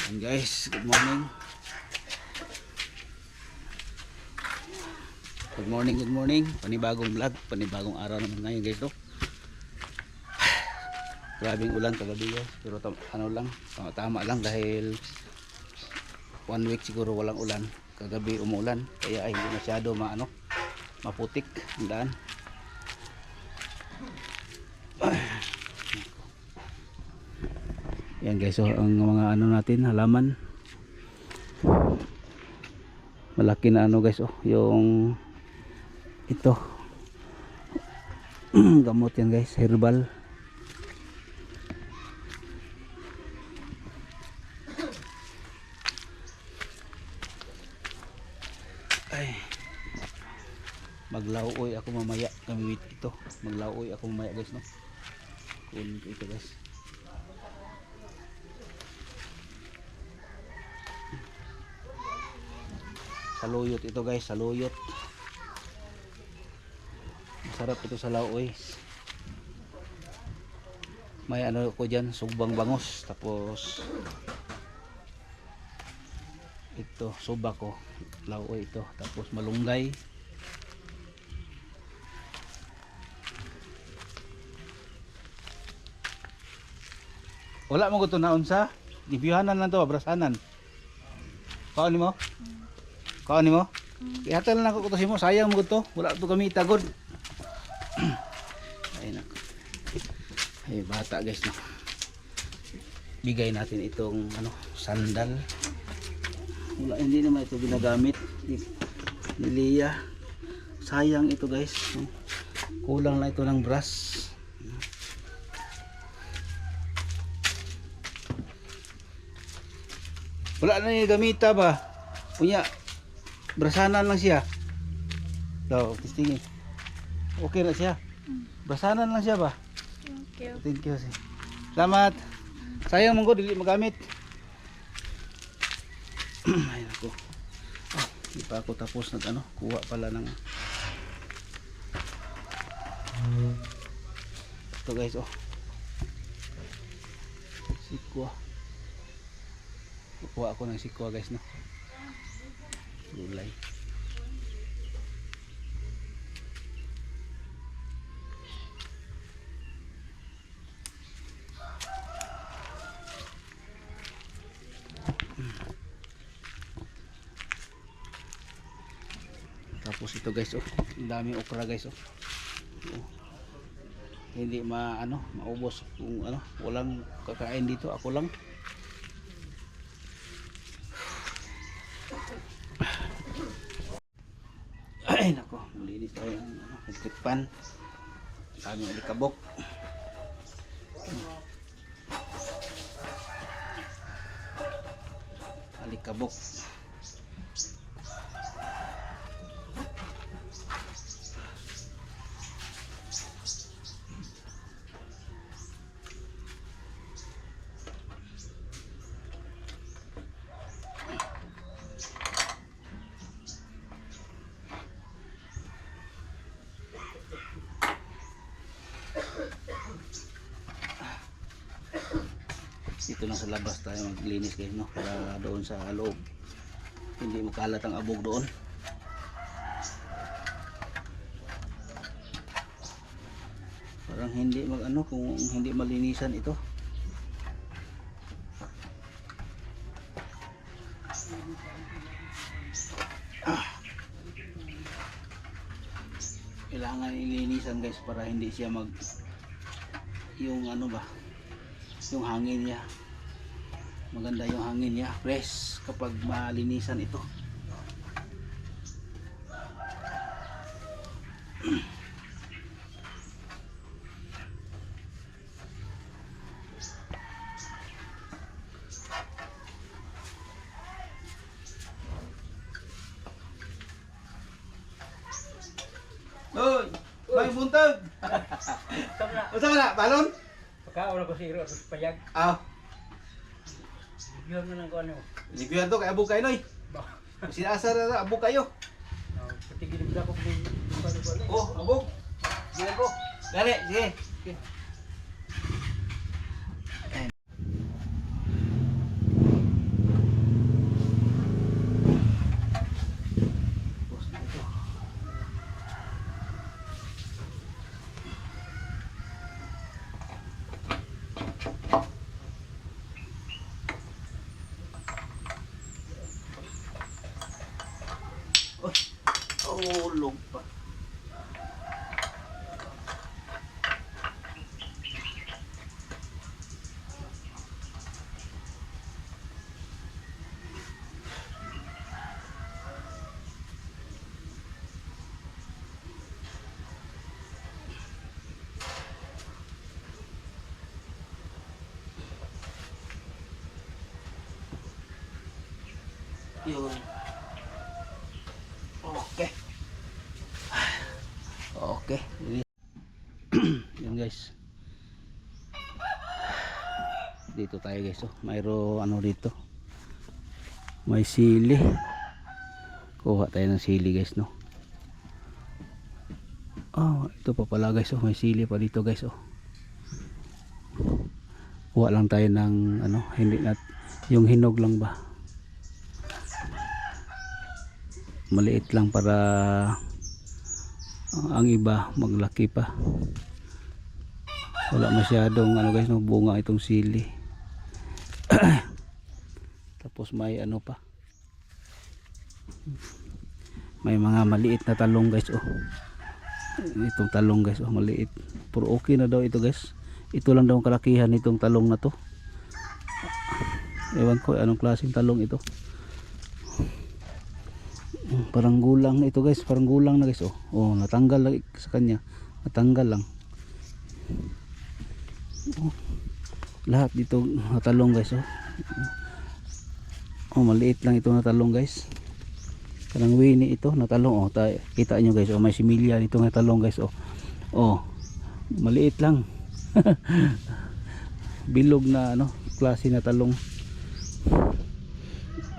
And guys, good morning. Good morning, good morning. Panibagong vlog, panibagong araw naman ngayon guys, no? Grabing ulan kagabi guys, pero ano lang, tama lang dahil 1 week siguro walang ulan. Kagabi umulan, kaya ay hindi masyado maputik ang daan. Yan guys, so ang mga ano natin, halaman. Malaki na ano guys, yung ito. Gamot yan guys, herbal. Ay. Maglauoy ako mamaya gamit ito. Maglauoy ako mamaya guys, no. Kunin ko ito guys. Saluyot ito guys, saluyot. Masarap ito sa lauoy. May ano ko dyan, sugbang bangos. Tapos ito, suba ko. Lauoy ito. Tapos malunggay. Wala mo ko ito na unsa. Gibiyuhanan lang to, abrasanan. Kaon mo? Kaon mo? Ihatal na ako ito si mo. Sayang mo ito. Wala ito kami itagod. Ay nako. Ay bata guys, no. Bigay natin itong sandal. Wala, hindi naman ito ginagamit ni Lia. Sayang ito guys, no? Kulang lang ito ng brush. Wala na yung gamita ba? Punya brasanan lang siya. Daw, testingin. Okay na siya. Brasanan lang siya ba? Thank you. Salamat. Sayang mong ko dili magamit. Ay nako. Hindi pa ako tapos kuha pala ng ito guys, sikwa. Kuha ako ng sikwa guys, no. Gulay. Tapos ito guys, ang daming okra guys, hindi maubos kung walang kakain dito, ako lang. Ay nako, malinis tayo ang pan. Daming alikabok. Alikabok. Dito lang sa labas tayo maglinis guys, no, para doon sa loob hindi makalat ang abog doon. Parang hindi kung hindi malinisan ito. Kailangan ilinisan guys para hindi siya yung yung hangin niya, maganda yung hangin niya, fresh kapag malinisan ito. Oy, may buntag. Unsa na balon? Pagkaon ako siro sa payag. Bigyan na lang ko ano. Lipihan to kay abog kayo noy. Sinasar na abog kayo. Patigil mo ako kung Abog. Sige ko. Dali, sige. Okay. tulog pa. Yun. Okay. Okay. Yun guys. Dito tayo guys. Oh. Mayro ano dito. May sili. Kuha tayo ng sili guys, no. Oh, ito pa pala guys. Oh. May sili pa dito guys. Oh. Kuha lang tayo ng ano, hindi na yung hinog lang ba. Maliit lang para ang iba maglaki pa. Wala masyadong ano guys, no, bunga itong sili. Tapos may ano pa, may mga maliit na talong guys. Oh, itong talong guys, oh, maliit, pero okay na daw ito guys. Ito lang daw ang kalakihan nitong talong na to. Ewan ko anong klaseng talong ito. Parang gulang na ito guys, parang gulang na guys. Oh, oh, natanggal lagi sa kanya, natanggal lang. Oh, lahat dito natalong guys. Oh, oh, maliit lang ito natalong guys. Parang wini ito natalong. Oh, kita nyo guys. Oh, may similya dito natalong guys. Oh, oh, maliit lang. Bilog na ano, klase na talong.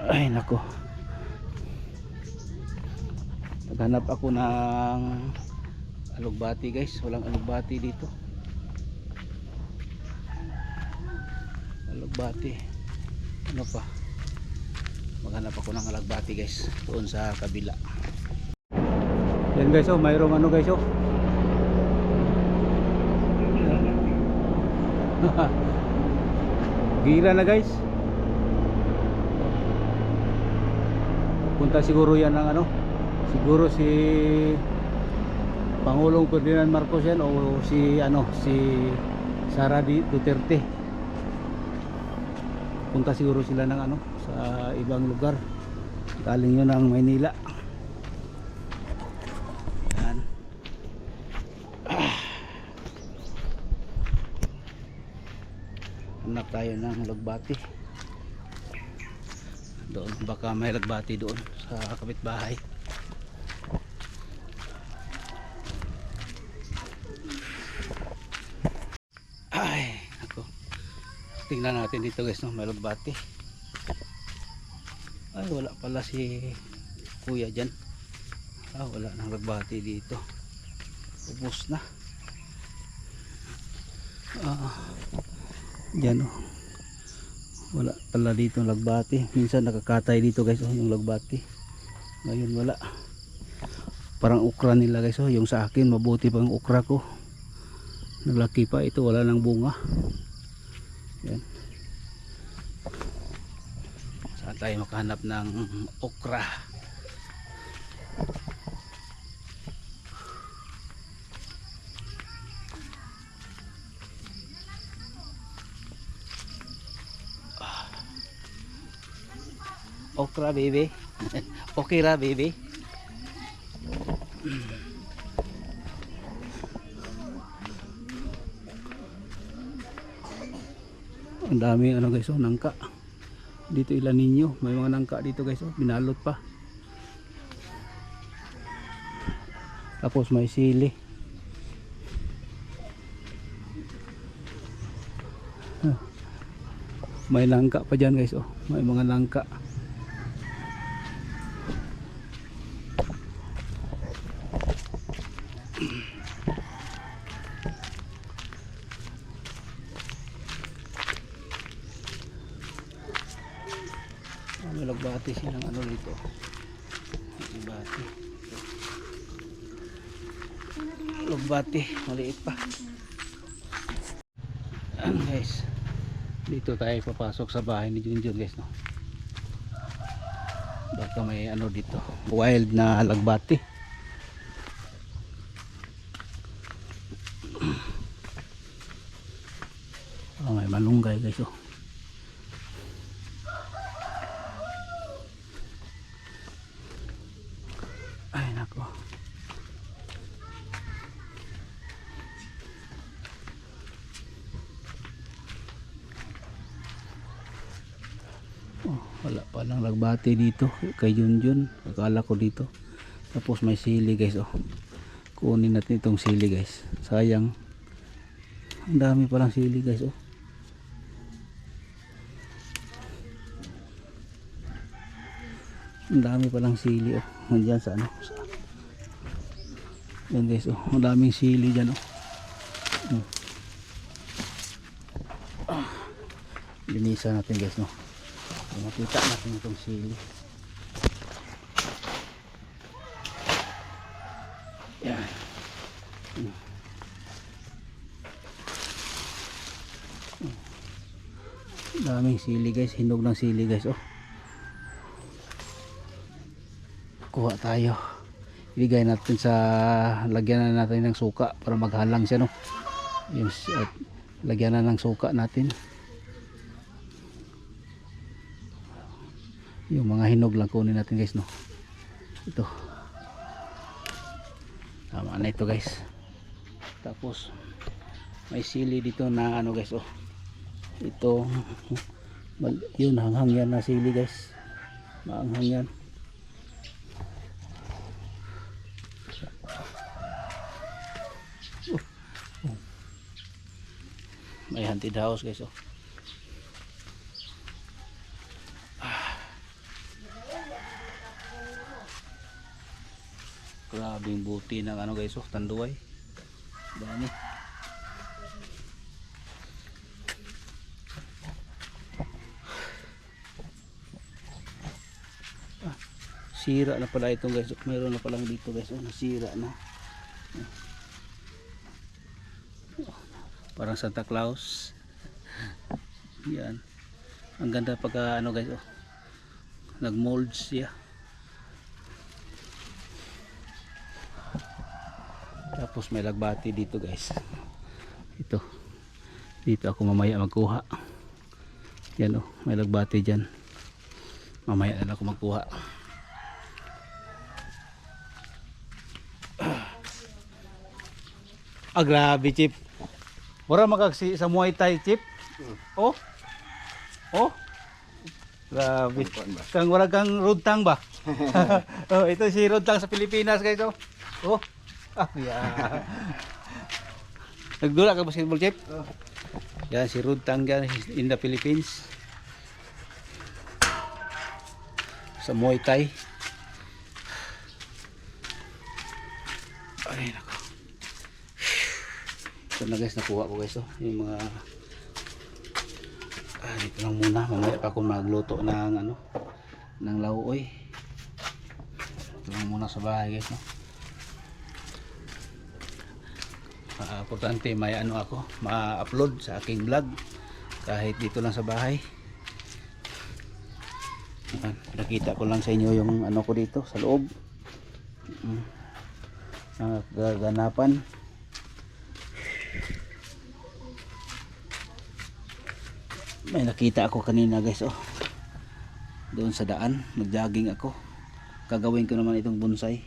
Ay nako. Naghanap ako ng alugbati guys. Walang alugbati dito. Alugbati. Ano pa? Maghanap ako ng alugbati guys. Doon sa kabila. Yan guys, oh, mayroong ano guys, oh. Gira na guys. Punta siguro yan ng ano, siguro si Pangulong Ferdinand Marcos yan, o si ano, si Sara Duterte. Punta siguro sila ng ano, sa ibang lugar. Galing yun ng Maynila. Yan. Hanap tayo ng lagbati. Doon, baka may lagbati doon sa kapitbahay. Ay, ako. Tingnan natin dito guys, no, may lagbati. Ay, wala pala si kuya dyan. Ah, wala nang lagbati dito. Ubus na. Dyan, oh. Wala pala dito lagbati. Minsan nakakatay dito guys, oh, yung lagbati. Ngayon wala. Parang ukra nila guys, oh. Yung sa akin mabuti pang ukra ko. Naglaki pa ito, wala nang bunga. Yan. Saan tayo makahanap ng okra? Okra baby. Okay ra baby. Ang dami ano guys, oh, nangka. Dito ilan ninyo, may mga nangka dito guys, oh, binalot pa. Tapos may sili. May nangka pa dyan guys, oh, may mga nangka. May lagbati silang ano dito. Lagbati. Lagbati, maliit pa. Guys, dito tayo papasok sa bahay ni Junjun guys, no. Baka may ano dito, wild na lagbati. malunggay guys oh. Ay nako. Oh, wala pa lang lagbati dito kay Junjun. Akala ko dito. Tapos may sili guys oh. Kunin natin itong sili guys. Sayang. Ang dami pa lang sili guys oh. Ang dami pa lang sili oh. Nandiyan sa ano. Yan guys oh. Ang daming sili dyan oh. Linisan natin guys no. Makita natin itong sili. Yan. Daming sili guys, hinog ng sili guys oh. Kuha tayo. Ibigay natin sa lagyan na natin ng suka para maghalang siya no. Yung lagyan na ng suka natin. Yung mga hinog lang kunin natin guys no. Ito. Tama na ito guys. Tapos may sili dito na ano guys oh. Ito yun hanghang yan na sili guys. Maanghang yan. May haunted house guys oh. Grabing buti ng ano guys oh, tanduay. Dami. Sira na pala ito guys. Mayroon na palang dito guys oh, nasira na. Parang Santa Claus. Yan. Ang ganda pagka ano guys oh. Nag-mold siya. Tapos may lagbati dito guys. Ito. Dito ako mamaya magkuha. Yan oh, may lagbati diyan. Mamaya na ako magkuha. Ah, grabe chip. Wala magagsi sa Muay Thai chip. Oh. Oh. Grabe. Kang wala kang rudtang ba? Oh, ito si rudtang sa Pilipinas guys oh. Oh. Ah, yeah. Nagdula ka basketball chip? Oh. Yan si Rudtang yan in the Philippines. Sa Muay Thai. Ay nako. Ito na guys, nakuha ko guys oh. Yung mga dito lang muna. Mamaya pa ako magluto ng ano, ng lauoy. Ito lang muna sa bahay guys no. Importante may ano ako ma-upload sa aking vlog kahit dito lang sa bahay. Nakita ko lang sa inyo yung ano ko dito sa loob. Gaganapan. May nakita ako kanina guys oh. Doon sa daan, nag-jogging ako. Gagawin ko naman itong bonsai.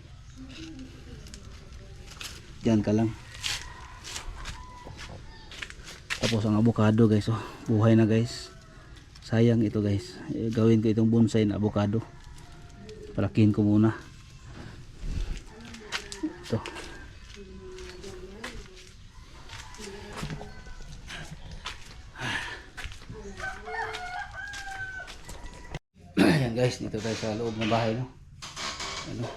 Diyan ka lang. Tapos ang avocado guys oh, buhay na guys. Sayang ito guys. Gawin ko itong bonsai na avocado. Palakihin ko muna. Ito. Ayan guys, dito tayo sa loob ng bahay no. Ano?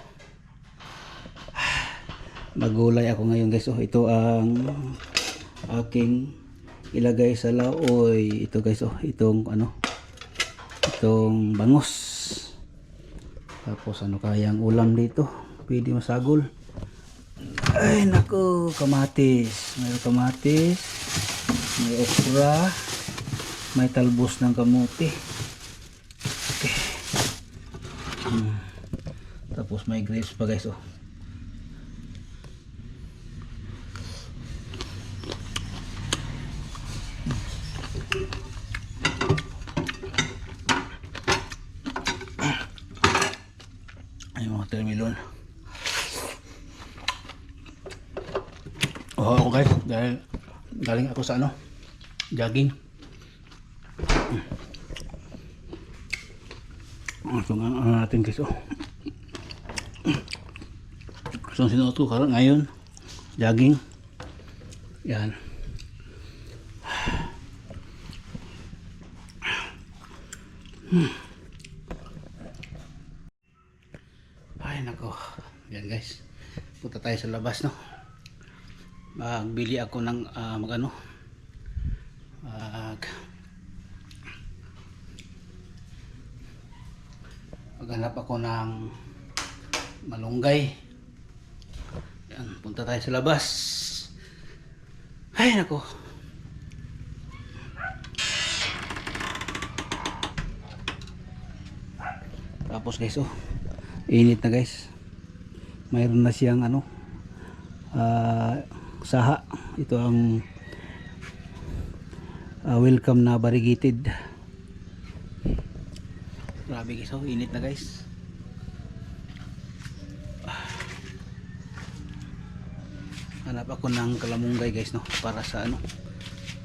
Magulay ako ngayon guys oh. Ito ang aking ilagay sa laoy. Ito guys oh, itong ano, itong bangus. Tapos ano kayang ulam dito, pwede masagol. Ay nako, kamatis. May kamatis, may okra, may talbos ng kamote. Okay. Tapos may grapes pa guys oh. Oo ako guys, dahil galing ako sa ano, jogging. So nga natin guys, oh. So sinuot ko karon ngayon, jogging. Yan. Ay nako. Yan guys. Punta tayo sa labas, no. Magbili ako ng maghanap ako ng malunggay. Yan, punta tayo sa labas. Ay nako. Tapos guys, oh, init na guys. Mayroon na siyang ano, saha. Ito ang welcome na variegated. Grabe guys, oh, init na guys. Hanap ako ng kalamunggay guys, no, para sa ano,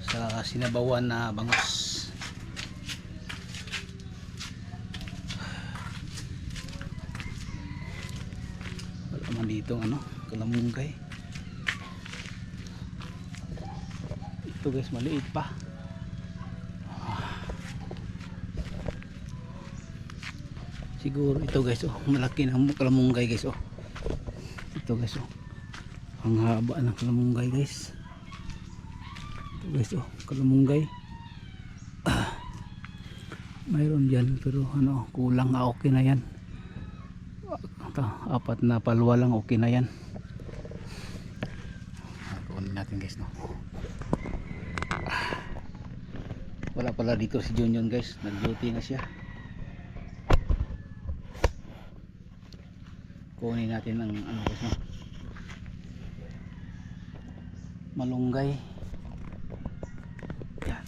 sa sinabawan na bangus. Wala man dito ano, kalamunggay. Ito guys, maliit pa. Siguro ito guys, oh, malaki na kalamunggay guys, oh. Ito guys, oh. Ang haba ng kalamunggay guys. Ito guys, oh, kalamunggay. Mayroon diyan pero ano, kulang, okay na yan. Apat na palwa lang, okay na yan. Kunin natin guys, no. Wala pala dito si Junjun guys, nag-duty na siya. Kunin natin ang ano guys, no, malunggay. Yan.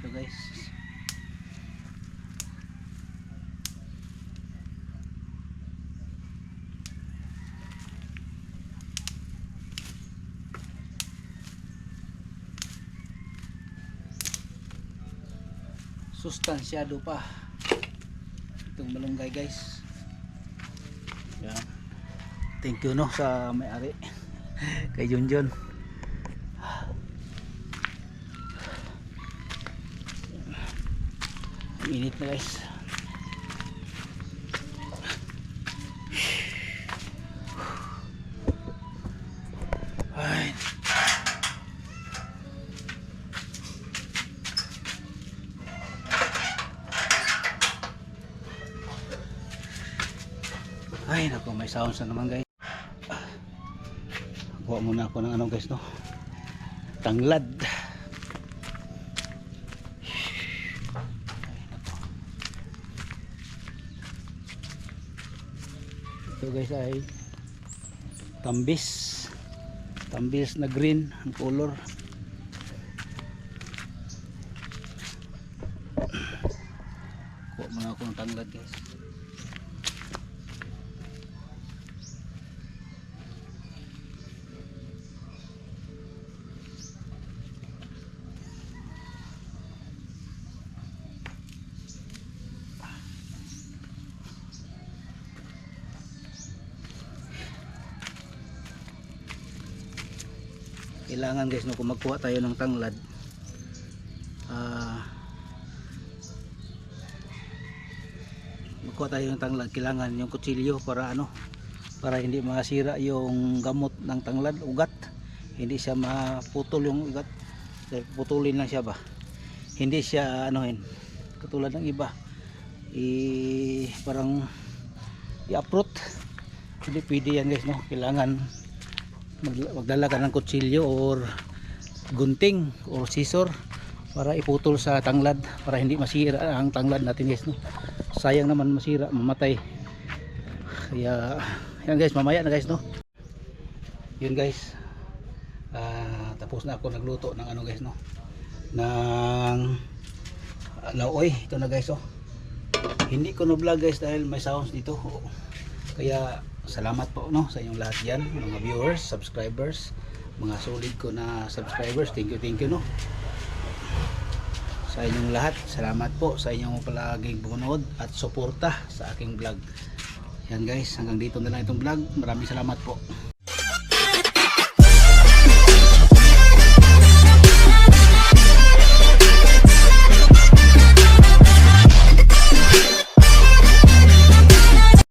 Ito guys. Sustansyado pa itong malunggay guys. Yan. Thank you no sa may-ari kay Junjun. Ang init na guys. Ay. Ay naku, may sounds na naman guys. Kuha muna ako ng ano guys, no, tanglad. Ito guys ay tambis. Tambis na green ang color. Kuha muna ako ng tanglad guys. Kailangan guys, no, kung magkuha tayo ng tanglad, magkuha tayo ng tanglad, kailangan yung kutsilyo para ano, para hindi masira yung gamot ng tanglad, ugat, hindi siya maputol yung ugat. Putulin lang siya ba, hindi siya anuhin katulad ng iba, parang i-uproot. Hindi pwede yan guys, no, kailangan magdala ka ng kutsilyo or gunting or scissor para iputol sa tanglad para hindi masira ang tanglad natin guys, no. Sayang naman masira, mamatay Kaya yan guys, mamaya na guys no. Yun guys. Tapos na ako nagluto ng ano guys no. Ng laoy. Ito na guys oh. Hindi ko na vlog guys dahil may sounds dito. Kaya salamat po no sa inyong lahat yan, mga viewers, subscribers, mga solid ko na subscribers. Thank you no. Sa inyong lahat, salamat po sa inyong palaging bunod at suporta sa aking vlog. Yan guys, hanggang dito na lang itong vlog. Maraming salamat po.